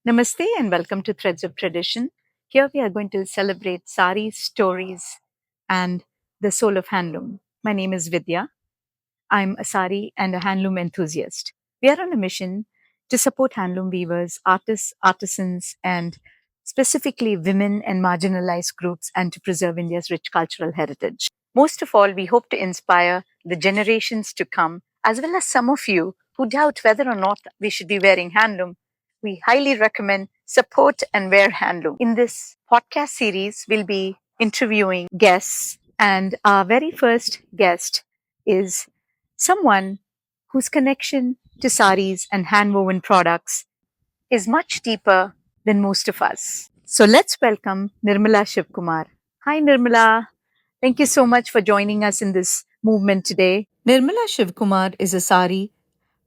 Namaste and welcome to Threads of Tradition. Here we are going to celebrate saris, stories, and the soul of handloom. My name is Vidya. I'm a sari and a handloom enthusiast. We are on a mission to support handloom weavers, artists, artisans, and specifically women and marginalized groups, and to preserve India's rich cultural heritage. Most of all, we hope to inspire the generations to come, as well as some of you who doubt whether or not we should be wearing handloom. We highly recommend support and wear handloom. In this podcast series, we'll be interviewing guests, and our very first guest is someone whose connection to saris and handwoven products is much deeper than most of us. So let's welcome Nirmala Shivkumar. Hi, Nirmala. Thank you so much for joining us in this movement today. Nirmala Shivkumar is a sari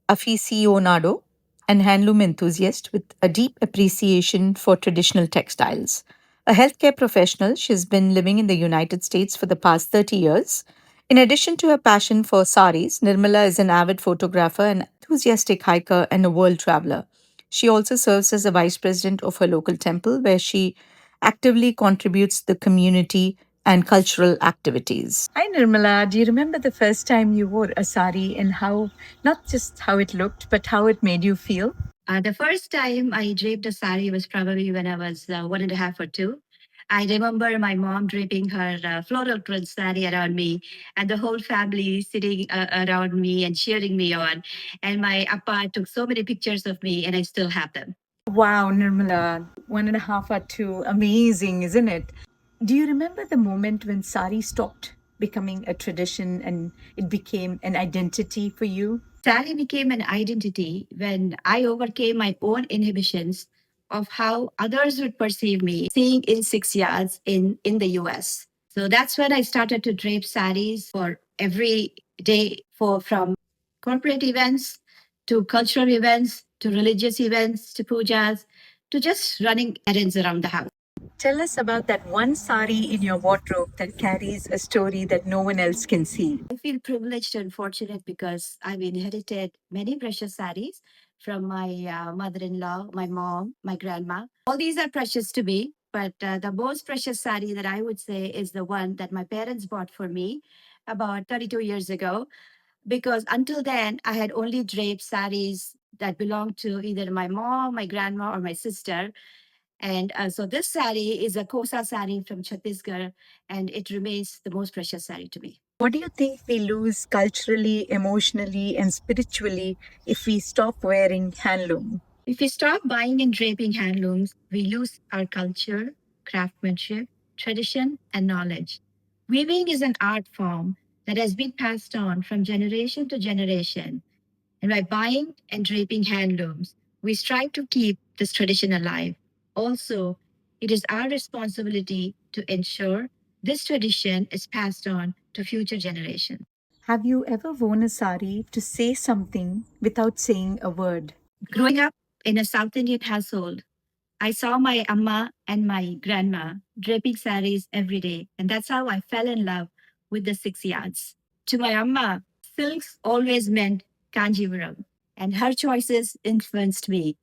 aficionado and handloom enthusiast with a deep appreciation for traditional textiles. A healthcare professional, she's been living in the United States for the past 30 years. In addition to her passion for saris, Nirmala is an avid photographer, an enthusiastic hiker, and a world traveler. She also serves as a vice president of her local temple, where she actively contributes to the community and cultural activities. Hi, Nirmala. Do you remember the first time you wore a sari and how, not just how it looked, but how it made you feel? The first time I draped a sari was probably when I was 1.5 or 2. I remember my mom draping her floral print sari around me, and the whole family sitting around me and cheering me on. And my appa took so many pictures of me, and I still have them. Wow, Nirmala, 1.5 or 2. Amazing, isn't it? Do you remember the moment when sari stopped becoming a tradition and it became an identity for you? Sari became an identity when I overcame my own inhibitions of how others would perceive me, seeing in 6 yards in the US. So that's when I started to drape saris for every day, for from corporate events to cultural events to religious events to pujas to just running errands around the house. Tell us about that one sari in your wardrobe that carries a story that no one else can see. I feel privileged and fortunate because I've inherited many precious saris from my mother in law, my mom, my grandma. All these are precious to me, but the most precious sari that I would say is the one that my parents bought for me about 32 years ago. Because until then, I had only draped saris that belonged to either my mom, my grandma, or my sister. And so this sari is a Kosa sari from Chhattisgarh, and it remains the most precious sari to me. What do you think we lose culturally, emotionally, and spiritually if we stop wearing handloom? If we stop buying and draping handlooms, we lose our culture, craftsmanship, tradition, and knowledge. Weaving is an art form that has been passed on from generation to generation. And by buying and draping handlooms, we strive to keep this tradition alive. Also, it is our responsibility to ensure this tradition is passed on to future generations. Have you ever worn a sari to say something without saying a word? Growing up in a South Indian household, I saw my amma and my grandma draping saris every day, and that's how I fell in love with the 6 yards. To my amma, silks always meant Kanjivaram, and her choices influenced me.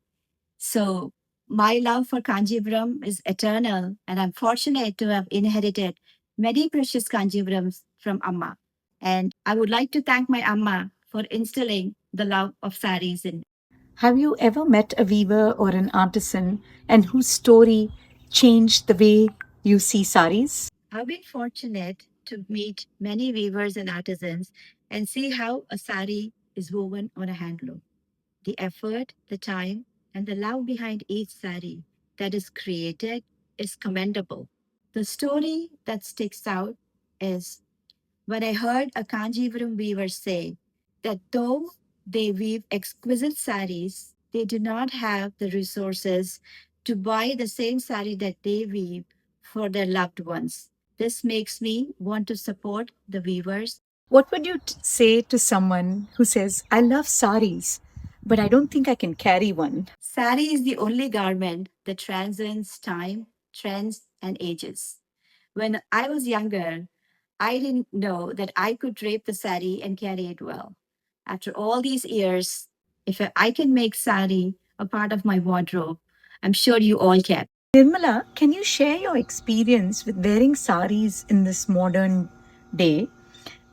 So my love for Kanjivaram is eternal, and I'm fortunate to have inherited many precious Kanjivarams from amma. And I would like to thank my amma for instilling the love of saris in me. Have you ever met a weaver or an artisan and whose story changed the way you see saris? I've been fortunate to meet many weavers and artisans and see how a sari is woven on a handloom. The effort, the time, and the love behind each sari that is created is commendable. The story that sticks out is when I heard a Kanjivaram weaver say that though they weave exquisite saris, they do not have the resources to buy the same sari that they weave for their loved ones. This makes me want to support the weavers. What would you say to someone who says, I love saris, but I don't think I can carry one? Sari is the only garment that transcends time, trends, and ages. When I was younger, I didn't know that I could drape the sari and carry it well. After all these years, if I can make sari a part of my wardrobe, I'm sure you all can. Nirmala, can you share your experience with wearing saris in this modern day?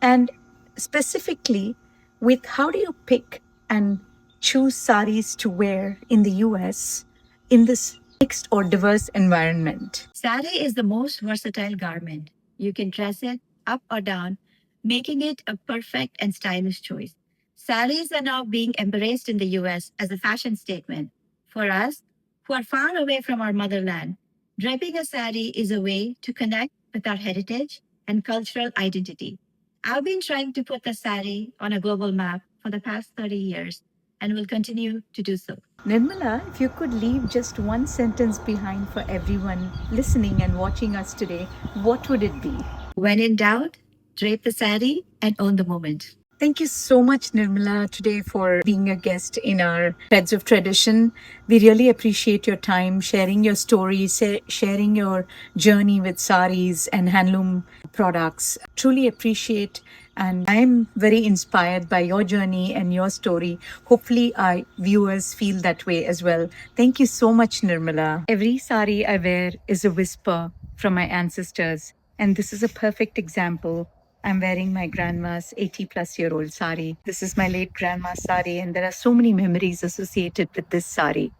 And specifically, with how do you pick and choose saris to wear in the US in this mixed or diverse environment? Sari is the most versatile garment. You can dress it up or down, making it a perfect and stylish choice. Saris are now being embraced in the US as a fashion statement. For us, who are far away from our motherland, draping a sari is a way to connect with our heritage and cultural identity. I've been trying to put the sari on a global map for the past 30 years and will continue to do so. Nirmala, if you could leave just one sentence behind for everyone listening and watching us today, what would it be? When in doubt, drape the sari and own the moment. Thank you so much, Nirmala, today for being a guest in our Threads of Tradition. We really appreciate your time, sharing your stories, sharing your journey with saris and handloom products. Truly appreciate, and I'm very inspired by your journey and your story. Hopefully, our viewers feel that way as well. Thank you so much, Nirmala. Every sari I wear is a whisper from my ancestors, and this is a perfect example. I'm wearing my grandma's 80 plus year old sari. This is my late grandma's sari, and there are so many memories associated with this sari.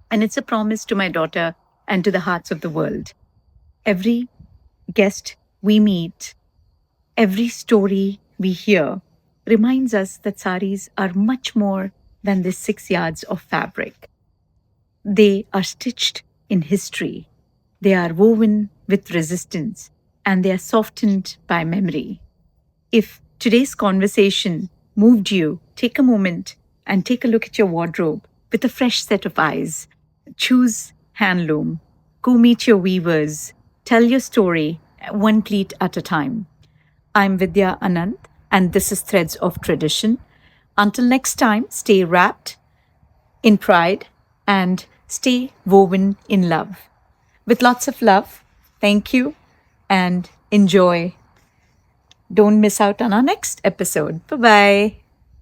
And it's a promise to my daughter and to the hearts of the world. Every guest we meet, every story we hear reminds us that saris are much more than this 6 yards of fabric. They are stitched in history, they are woven with resistance, and they are softened by memory. If today's conversation moved you, take a moment and take a look at your wardrobe with a fresh set of eyes. Choose handloom. Go meet your weavers. Tell your story one pleat at a time. I'm Vidya Anand, and this is Threads of Tradition. Until next time, stay wrapped in pride and stay woven in love. With lots of love, thank you and enjoy. Don't miss out on our next episode. Bye bye.